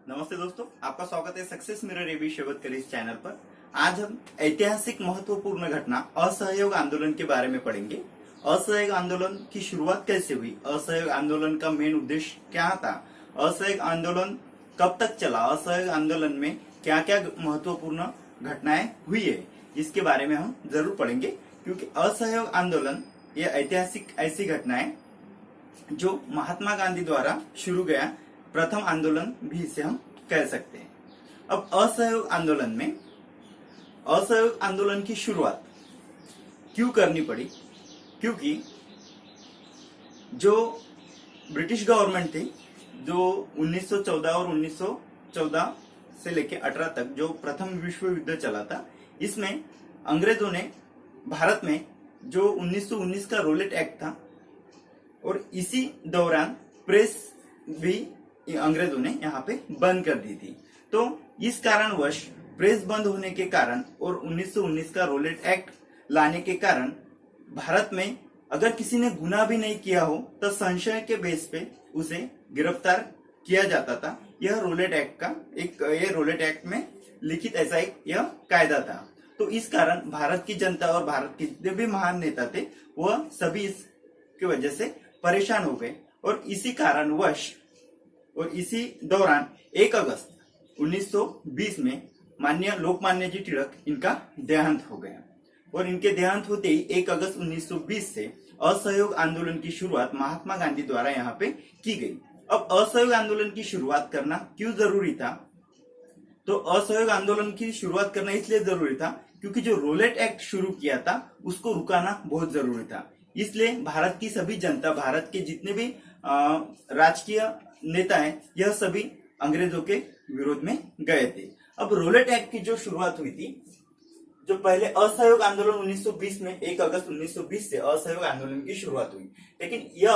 नमस्ते दोस्तों, आपका स्वागत है सक्सेस मिरर एबी शेवतकर इस चैनल पर। आज हम ऐतिहासिक महत्वपूर्ण घटना असहयोग आंदोलन के बारे में पढ़ेंगे। असहयोग आंदोलन की शुरुआत कैसे हुई, असहयोग आंदोलन का मेन उद्देश्य क्या था, असहयोग आंदोलन कब तक चला, असहयोग आंदोलन में क्या क्या महत्वपूर्ण घटनाएं हुई है, इसके बारे में हम जरूर पढ़ेंगे। क्योंकि असहयोग आंदोलन ये ऐतिहासिक ऐसी घटनाएं जो महात्मा गांधी द्वारा शुरू गया प्रथम आंदोलन भी इसे हम कह सकते हैं। अब असहयोग आंदोलन की शुरुआत क्यों करनी पड़ी? क्योंकि जो ब्रिटिश गवर्नमेंट थी, जो 1914 और 1914 से लेकर 18 तक जो प्रथम विश्व युद्ध चला था, इसमें अंग्रेजों ने भारत में जो 1919 का रोलेट एक्ट था और इसी दौरान प्रेस भी अंग्रेजों ने यहाँ पे बंद कर दी थी। तो इस कारणवश प्रेस बंद होने के कारण और 1919 का रोलेट एक्ट लाने के कारण भारत में अगर किसी ने गुनाह भी नहीं किया हो तो संशय के बेस पे उसे गिरफ्तार किया जाता था। यह रोलेट एक्ट में लिखित ऐसा एक यह कायदा था। तो इस कारण भारत की जनता और भारत के जितने भी महान नेता थे वह सभी इसकी वजह से परेशान हो गए और इसी दौरान 1 अगस्त 1920 में लोकमान्य जी तिलक इनका देहांत हो गया और इनके देहांत होते ही 1 अगस्त 1920 से असहयोग आंदोलन की शुरुआत महात्मा गांधी द्वारा यहाँ पे की गई। अब असहयोग आंदोलन की शुरुआत करना क्यों जरूरी था? तो असहयोग आंदोलन की शुरुआत करना इसलिए जरूरी था क्योंकि जो रोलेट एक्ट शुरू किया था उसको रुकाना बहुत जरूरी था। इसलिए भारत की सभी जनता, भारत के जितने भी राजकीय नेता हैं, यह सभी अंग्रेजों के विरोध में गए थे। अब रोलेट एक्ट की जो शुरुआत हुई थी, जो पहले असहयोग आंदोलन 1920 में 1 अगस्त 1920 से असहयोग आंदोलन की शुरुआत हुई, लेकिन यह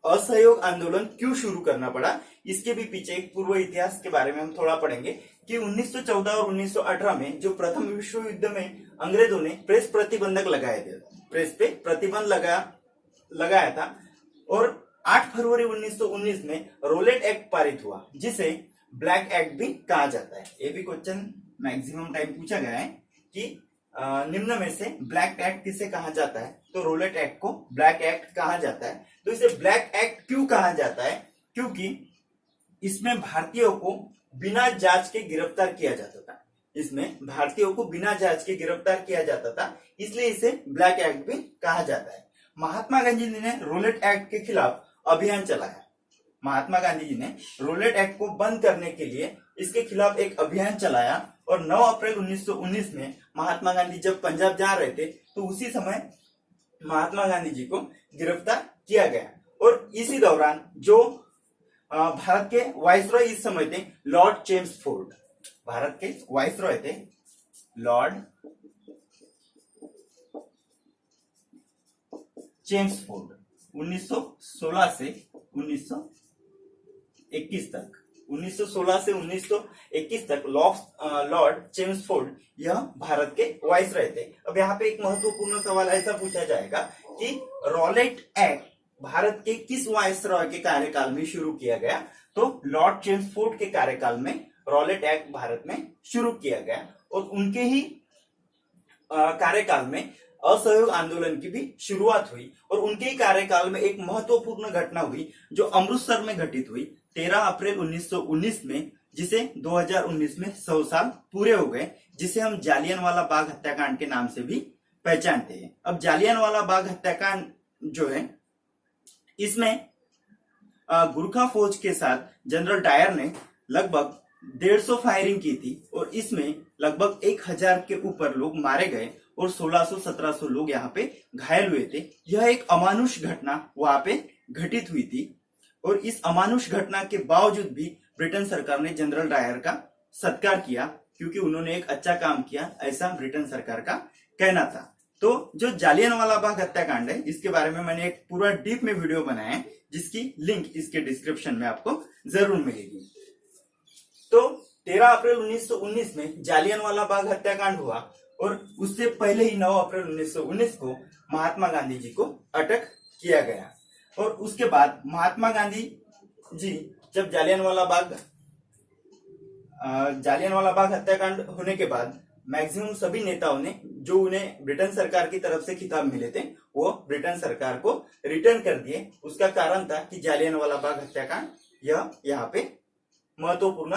असहयोग आंदोलन क्यों शुरू करना पड़ा, इसके भी पीछे एक पूर्व इतिहास के बारे में हम थोड़ा पढ़ेंगे कि 1914 और 1918 में जो प्रथम विश्व युद्ध में अंग्रेजों ने प्रेस प्रतिबंधक लगाए थे, प्रेस पे प्रतिबंध लगाया था और 8 फरवरी 1919 में रोलेट एक्ट पारित हुआ, जिसे ब्लैक एक्ट भी कहा जाता है। ये भी क्वेश्चन मैक्सिमम टाइम पूछा गया है कि निम्न में से ब्लैक एक्ट किसे कहा जाता है, तो रोलेट एक्ट को ब्लैक एक्ट कहा जाता है। तो इसे ब्लैक एक्ट क्यों कहा जाता है? क्योंकि इसमें भारतीयों को बिना जांच के गिरफ्तार किया जाता था, इसलिए इसे ब्लैक एक्ट भी कहा जाता है। महात्मा गांधी जी ने रोलेट एक्ट के खिलाफ अभियान चलाया। महात्मा गांधी जी ने रोलेट एक्ट को बंद करने के लिए इसके खिलाफ एक अभियान चलाया और 9 अप्रैल 1919 में महात्मा गांधी जब पंजाब जा रहे थे तो उसी समय महात्मा गांधी जी को गिरफ्तार किया गया। और इसी दौरान जो भारत के वाइसरॉय इस समय थे लॉर्ड चेम्सफोर्ड, भारत के वाइसरॉय थे लॉर्ड चेम्सफोर्ड। 1916 से 1921 तक लॉर्ड चेम्सफोर्ड यह भारत के वाइसरॉय थे। अब यहाँ पे एक महत्वपूर्ण सवाल ऐसा पूछा जाएगा कि रोलेट एक्ट भारत के किस वाइसरॉय के कार्यकाल में शुरू किया गया? तो लॉर्ड चेम्सफोर्ड के कार्यकाल में रोलेट एक्ट भारत में शुरू किया गया और उनके ही कार्यकाल में असहयोग आंदोलन की भी शुरुआत हुई और उनके ही कार्यकाल में एक महत्वपूर्ण घटना हुई जो अमृतसर में घटित हुई 13 अप्रैल 1919 में, जिसे 2019 में 100 साल पूरे हो गए, जिसे हम जालियनवाला बाग हत्याकांड के नाम से भी पहचानते हैं। अब जालियनवाला बाग हत्याकांड जो है, इसमें गुरखा फौज के साथ जनरल डायर ने लगभग 150 फायरिंग की थी और इसमें लगभग 1000 के ऊपर लोग मारे गए और 1600-1700 लोग यहाँ पे घायल हुए थे। यह एक अमानुष घटना वहां पे घटित हुई थी और इस अमानुष घटना के बावजूद भी ब्रिटेन सरकार ने जनरल डायर का सत्कार किया क्योंकि उन्होंने एक अच्छा काम किया, ऐसा ब्रिटेन सरकार का कहना था। तो जो जालियनवाला बाग हत्याकांड है, इसके बारे में मैंने एक पूरा डीप में वीडियो बनाया है, जिसकी लिंक इसके डिस्क्रिप्शन में आपको जरूर मिलेगी। तो 13 अप्रैल 1919 में जालियनवाला बाग हत्याकांड हुआ और उससे पहले ही 9 अप्रैल 1919 को महात्मा गांधी जी को अटक किया गया और उसके बाद महात्मा गांधी जी जब जालियनवाला बाग जालियनवाला बाग हत्याकांड होने के बाद मैक्सिमम सभी नेताओं ने जो उन्हें ब्रिटेन सरकार की तरफ से खिताब मिले थे वो ब्रिटेन सरकार को रिटर्न कर दिए। उसका कारण था कि जालियनवाला बाग हत्याकांड यह यहाँ पे महत्वपूर्ण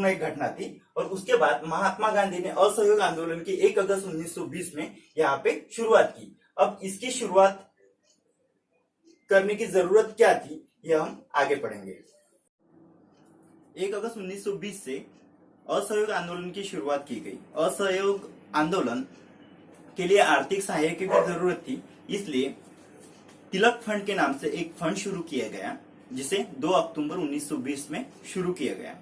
एक घटना थी। और उसके बाद महात्मा गांधी ने असहयोग आंदोलन की 1 अगस्त 1920 में यहाँ पे शुरुआत की। अब इसकी शुरुआत करने की जरूरत क्या थी यह हम आगे पढ़ेंगे। 1 अगस्त 1920 से असहयोग आंदोलन की शुरुआत की गई। असहयोग आंदोलन के लिए आर्थिक सहायता की भी जरूरत थी, इसलिए तिलक फंड के नाम से एक फंड शुरू किया गया जिसे 2 अक्टूबर 1920 में शुरू किया गया।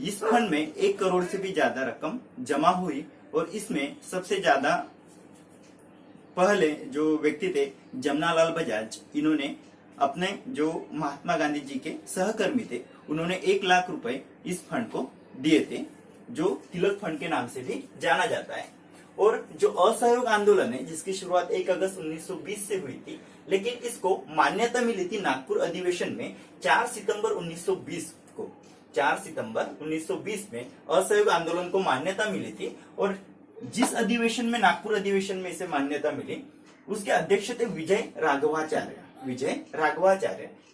इस फंड में 1 करोड़ से भी ज्यादा रकम जमा हुई और इसमें सबसे ज्यादा पहले जो व्यक्ति थे जमनालाल बजाज, इन्होंने अपने जो महात्मा गांधी जी के सहकर्मी थे उन्होंने 1 लाख रुपए इस फंड को दिए थे, जो तिलक फंड के नाम से भी जाना जाता है। और जो असहयोग आंदोलन है जिसकी शुरुआत 1 अगस्त 1920 से हुई थी, लेकिन इसको मान्यता मिली थी नागपुर अधिवेशन में 4 सितंबर 1920 को। 4 सितंबर 1920 में असहयोग आंदोलन को मान्यता मिली थी। और जिस अधिवेशन में, नागपुर अधिवेशन में इसे मान्यता मिली, उसके अध्यक्ष थे विजय राघवाचार्य।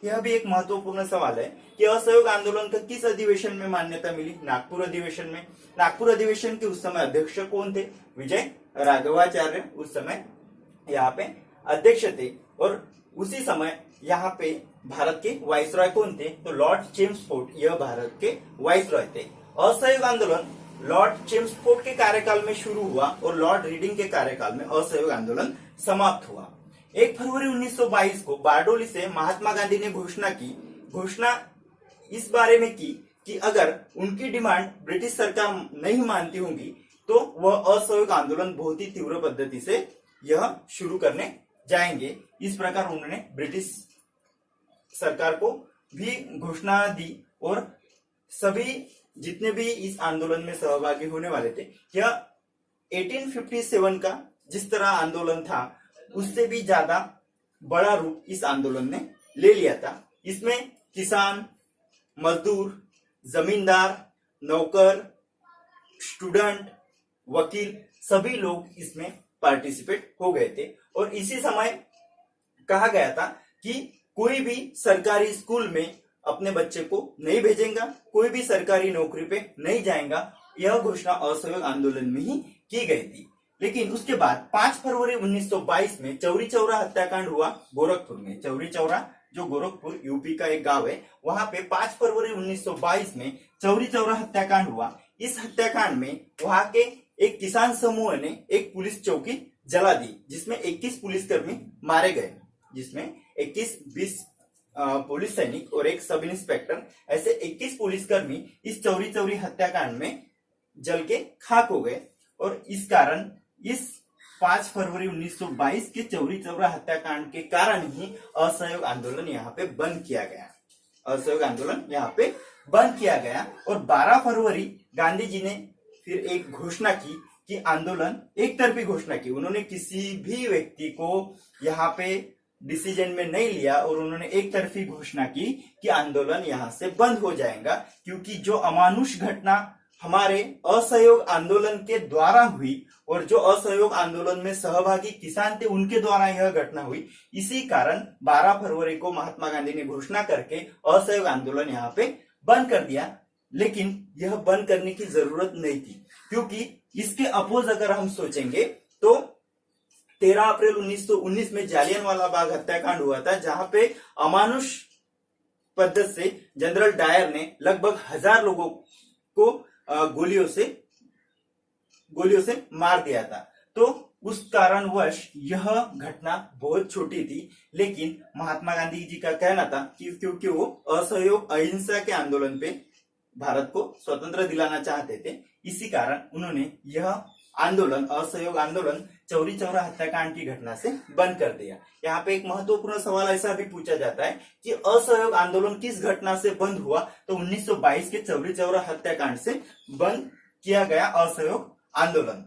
यह भी एक महत्वपूर्ण सवाल है कि असहयोग आंदोलन का किस अधिवेशन में मान्यता मिली? नागपुर अधिवेशन में। नागपुर अधिवेशन के उस समय अध्यक्ष कौन थे? विजय राघवाचार्य उस समय यहाँ पे अध्यक्ष थे। और उसी समय यहाँ पे भारत के वाइसरॉय कौन थे? तो लॉर्ड चेम्सफोर्ड यह भारत के वाइसरॉय थे। असहयोग आंदोलन लॉर्ड चेम्सफोर्ड के कार्यकाल में शुरू हुआ और लॉर्ड रीडिंग के कार्यकाल में असहयोग आंदोलन समाप्त हुआ। 1 फरवरी 1922 को बारडोली से महात्मा गांधी ने घोषणा इस बारे में की कि अगर उनकी डिमांड ब्रिटिश सरकार नहीं मानती होगी तो वह असहयोग आंदोलन बहुत ही तीव्र पद्धति से यह शुरू करने जाएंगे। इस प्रकार उन्होंने ब्रिटिश सरकार को भी घोषणा दी और सभी जितने भी इस आंदोलन में सहभागी होने वाले थे, यह 1857 का जिस तरह आंदोलन था उससे भी ज्यादा बड़ा रूप इस आंदोलन ने ले लिया था। इसमें किसान, मजदूर, जमींदार, नौकर, स्टूडेंट, वकील सभी लोग इसमें पार्टिसिपेट हो गए थे। और इसी समय कहा गया था कि कोई भी सरकारी स्कूल में अपने बच्चे को नहीं भेजेगा, कोई भी सरकारी नौकरी पे नहीं जाएगा। यह घोषणा असहयोग आंदोलन में ही की गई थी। लेकिन उसके बाद 5 फरवरी 1922 में चौरी चौरा हत्याकांड हुआ गोरखपुर में। चौरी चौरा जो गोरखपुर यूपी का एक गांव है, वहां पे 5 फरवरी 1922 में चौरी चौरा हत्याकांड हुआ। इस हत्याकांड में वहां के एक किसान समूह ने एक पुलिस चौकी जला दी जिसमें 21 पुलिसकर्मी मारे गए, जिसमें 21-20 पुलिस सैनिक और एक सब इंस्पेक्टर, ऐसे 21 पुलिसकर्मी इस चौरी चौरी हत्याकांड में जल के खाक हो गए। और इस कारण इस 5 फरवरी 1922 के चौरी चौरा हत्याकांड के कारण ही असहयोग आंदोलन यहाँ पे बंद किया गया। असहयोग आंदोलन यहाँ पे बंद किया गया। और 12 फरवरी गांधी जी ने फिर एक घोषणा की कि आंदोलन, एक तरफी घोषणा की। उन्होंने किसी भी व्यक्ति को यहाँ पे डिसीजन में नहीं लिया और उन्होंने एक तरफी घोषणा की कि आंदोलन यहाँ से बंद हो जाएगा, क्योंकि जो अमानुष घटना हमारे असहयोग आंदोलन के द्वारा हुई और जो असहयोग आंदोलन में सहभागी किसान थे उनके द्वारा यह घटना हुई, इसी कारण 12 फरवरी को महात्मा गांधी ने घोषणा करके असहयोग आंदोलन यहाँ पे बंद कर दिया। लेकिन यह बंद करने की जरूरत नहीं थी, क्योंकि इसके अपोज अगर हम सोचेंगे तो 13 अप्रैल 1919 में जालियनवाला बाग हत्याकांड हुआ था, जहां पे अमानुष पद्धति से जनरल डायर ने लगभग 1000 लोगों को गोलियों से मार दिया था। तो उस कारणवश यह घटना बहुत छोटी थी, लेकिन महात्मा गांधी जी का कहना था कि क्योंकि वो असहयोग अहिंसा के आंदोलन पे भारत को स्वतंत्र दिलाना चाहते थे, इसी कारण उन्होंने यह आंदोलन, असहयोग आंदोलन चौरी चौरा हत्याकांड की घटना से बंद कर दिया। यहाँ पे एक महत्वपूर्ण सवाल ऐसा भी पूछा जाता है कि असहयोग आंदोलन किस घटना से बंद हुआ? तो 1922 के चौरी चौरा हत्याकांड से बंद किया गया असहयोग आंदोलन।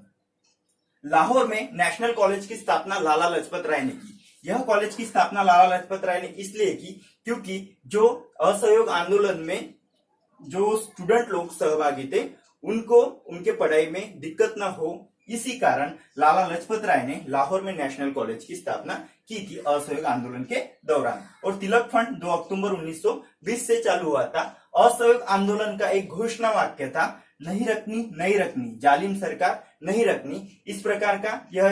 लाहौर में नेशनल कॉलेज की स्थापना लाला लाजपत राय ने की। यह कॉलेज की स्थापना लाला लाजपत राय ने इसलिए की क्योंकि जो असहयोग आंदोलन में जो स्टूडेंट लोग सहभागी थे उनको उनके पढ़ाई में दिक्कत ना हो, इसी कारण लाला लाजपत राय ने लाहौर में नेशनल कॉलेज की स्थापना की थी असहयोग आंदोलन के दौरान। और तिलक फंड 2 अक्टूबर 1920 से चालू हुआ था। असहयोग आंदोलन का एक घोषणा वाक्य था, नहीं रखनी नहीं रखनी, जालिम सरकार नहीं रखनी। इस प्रकार का यह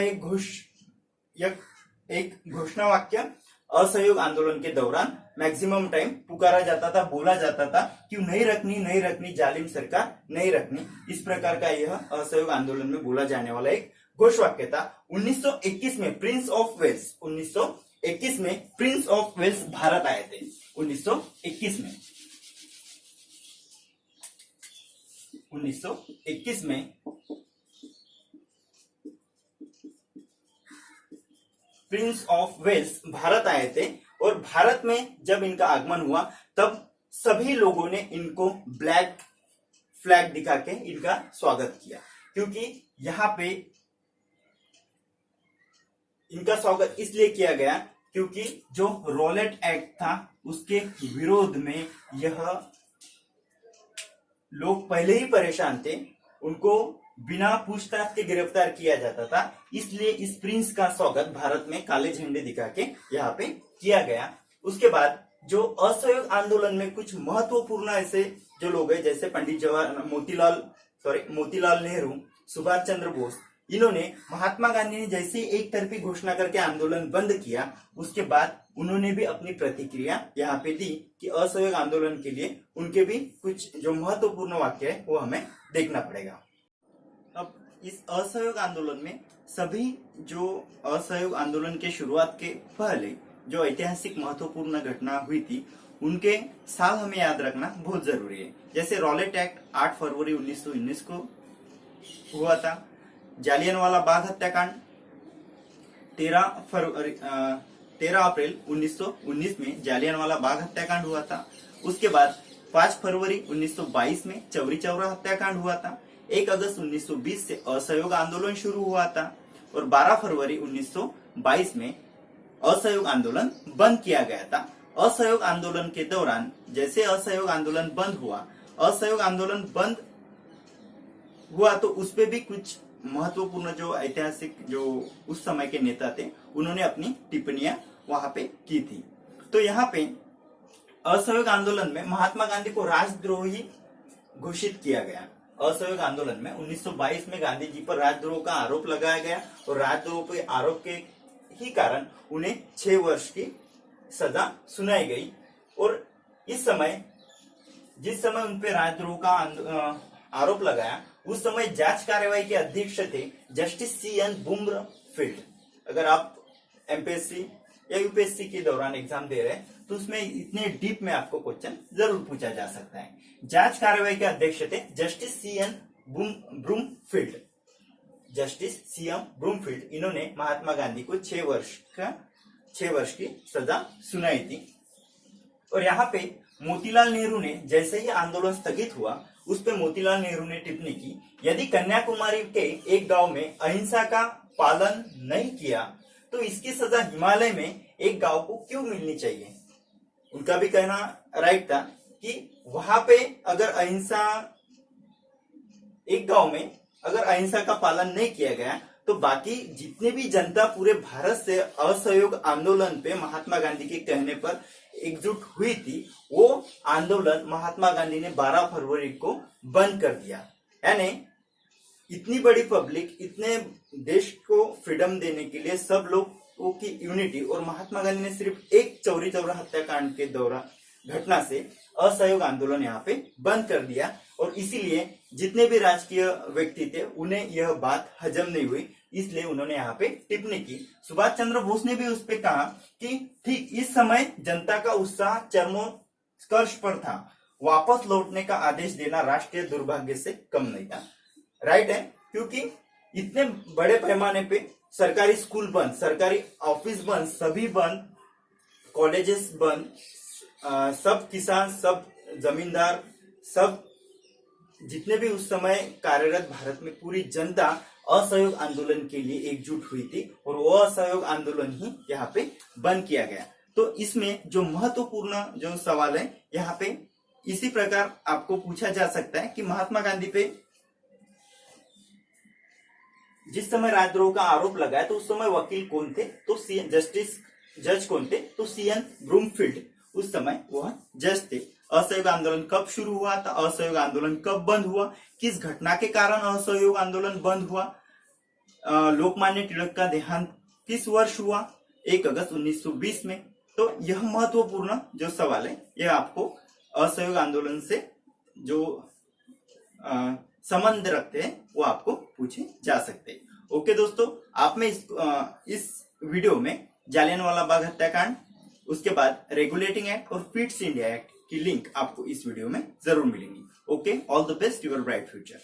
एक घोषणा वाक्य असहयोग आंदोलन के दौरान मैक्सिमम टाइम पुकारा जाता था, बोला जाता था कि नहीं रखनी नहीं रखनी, जालिम सरकार नहीं रखनी। इस प्रकार का यह असहयोग आंदोलन में बोला जाने वाला एक घोष वाक्य था। 1921 में प्रिंस ऑफ वेल्स 1921 में प्रिंस ऑफ वेल्स भारत आए थे। 1921 में प्रिंस ऑफ वेल्स भारत आए थे। और भारत में जब इनका आगमन हुआ तब सभी लोगों ने इनको ब्लैक फ्लैग दिखा के इनका स्वागत किया, क्योंकि यहाँ पे इनका स्वागत इसलिए किया गया क्योंकि जो रॉलेट एक्ट था उसके विरोध में यह लोग पहले ही परेशान थे, उनको बिना पूछताछ के गिरफ्तार किया जाता था। इसलिए इस प्रिंस का स्वागत भारत में काले झंडे दिखा के यहाँ पे किया गया। उसके बाद जो असहयोग आंदोलन में कुछ महत्वपूर्ण ऐसे जो लोग हैं, जैसे पंडित मोतीलाल नेहरू, सुभाष चंद्र बोस, इन्होंने महात्मा गांधी ने जैसे एक तरफी घोषणा करके आंदोलन बंद किया, उसके बाद उन्होंने भी अपनी प्रतिक्रिया यहाँ पे दी कि असहयोग आंदोलन के लिए उनके भी कुछ जो महत्वपूर्ण वाक्य है वो हमें देखना पड़ेगा। अब इस असहयोग आंदोलन में सभी जो असहयोग आंदोलन के शुरुआत के पहले जो ऐतिहासिक महत्वपूर्ण घटना हुई थी उनके साल हमें याद रखना बहुत जरूरी है। जैसे रॉलेट एक्ट 8 फरवरी 1919 को हुआ था। जालियनवाला बाग हत्याकांड 13 अप्रैल 1919 में जालियनवाला बाग हत्याकांड हुआ था। उसके बाद 5 फरवरी 1922 में चौरी चौरा हत्याकांड हुआ था। 1 अगस्त 1920 से असहयोग आंदोलन शुरू हुआ था और 12 फरवरी 1922 में असहयोग आंदोलन बंद किया गया था। असहयोग आंदोलन के दौरान जैसे असहयोग आंदोलन बंद हुआ तो उसपे भी कुछ महत्वपूर्ण जो ऐतिहासिक जो उस समय के नेता थे उन्होंने अपनी टिप्पणियां वहां पे की थी। तो यहाँ पे असहयोग आंदोलन में महात्मा गांधी को राजद्रोही घोषित किया गया। असहयोग आंदोलन में 1922 में गांधी जी पर राजद्रोह का आरोप लगाया गया और राजद्रोह के आरोप के ही कारण उन्हें 6 वर्ष की सजा सुनाई गई। और इस समय जिस समय उन पे राजद्रोह का आरोप लगाया उस समय जांच कार्यवाही के अध्यक्ष थे जस्टिस CN ब्रूमफील्ड। अगर आप एमपीएससी या यूपीएससी के दौरान एग्जाम दे रहे हैं तो उसमें इतने डीप में आपको क्वेश्चन जरूर पूछा जा सकता है। जांच कार्यवाही के अध्यक्ष थे जस्टिस CN ब्रूमफील्ड। इन्होंने महात्मा गांधी को 6 वर्ष की सजा सुनाई थी। और यहाँ पे मोतीलाल नेहरू ने जैसे ही आंदोलन स्थगित हुआ उस पे मोतीलाल नेहरू ने टिप्पणी की, यदि कन्याकुमारी के एक गांव में अहिंसा का पालन नहीं किया तो इसकी सजा हिमालय में एक गांव को क्यों मिलनी चाहिए। उनका भी कहना राइट था कि वहां पे अगर एक गांव में अगर अहिंसा का पालन नहीं किया गया तो बाकी जितने भी जनता पूरे भारत से असहयोग आंदोलन पे महात्मा गांधी के कहने पर एकजुट हुई थी, वो आंदोलन महात्मा गांधी ने 12 फरवरी को बंद कर दिया। यानी इतनी बड़ी पब्लिक, इतने देश को फ्रीडम देने के लिए सब लोगों की यूनिटी, और महात्मा गांधी ने सिर्फ एक चौरी चौरा हत्याकांड के दौरान घटना से असहयोग आंदोलन यहाँ पे बंद कर दिया। और इसीलिए जितने भी राजकीय व्यक्ति थे उन्हें यह बात हजम नहीं हुई, इसलिए उन्होंने यहाँ पे टिप्पणी की। सुभाष चंद्र बोस ने भी उस पे कहा कि ठीक इस समय जनता का उत्साह चरमोत्कर्ष पर था, वापस लौटने का आदेश देना राष्ट्रीय दुर्भाग्य से कम नहीं था। राइट है, क्योंकि इतने बड़े पैमाने पे सरकारी स्कूल बंद, सरकारी ऑफिस बंद, सभी बंद, कॉलेजेस बंद, सब किसान, सब जमींदार, सब जितने भी उस समय कार्यरत भारत में पूरी जनता असहयोग आंदोलन के लिए एकजुट हुई थी और वो असहयोग आंदोलन ही यहाँ पे बंद किया गया। तो इसमें जो महत्वपूर्ण जो सवाल है यहाँ पे इसी प्रकार आपको पूछा जा सकता है कि महात्मा गांधी पे जिस समय राजद्रोह का आरोप लगाया तो उस समय वकील कौन थे, तो जज कौन थे, तो सीएन ब्रूमफील्ड उस समय वह जज थे। असहयोग आंदोलन कब शुरू हुआ था, असहयोग आंदोलन कब बंद हुआ, किस घटना के कारण असहयोग आंदोलन बंद हुआ, लोकमान्य तिलक का देहांत किस वर्ष हुआ, 1 अगस्त 1920 में। तो यह महत्वपूर्ण जो सवाल है यह आपको असहयोग आंदोलन से जो संबंध रखते हैं वो आपको पूछे जा सकते हैं। ओके दोस्तों, आप में इस वीडियो में जालियनवाला बाग हत्याकांड, उसके बाद रेगुलेटिंग एक्ट और फिट्स इंडिया एक्ट की लिंक आपको इस वीडियो में जरूर मिलेंगी। Okay, all the best, your bright future.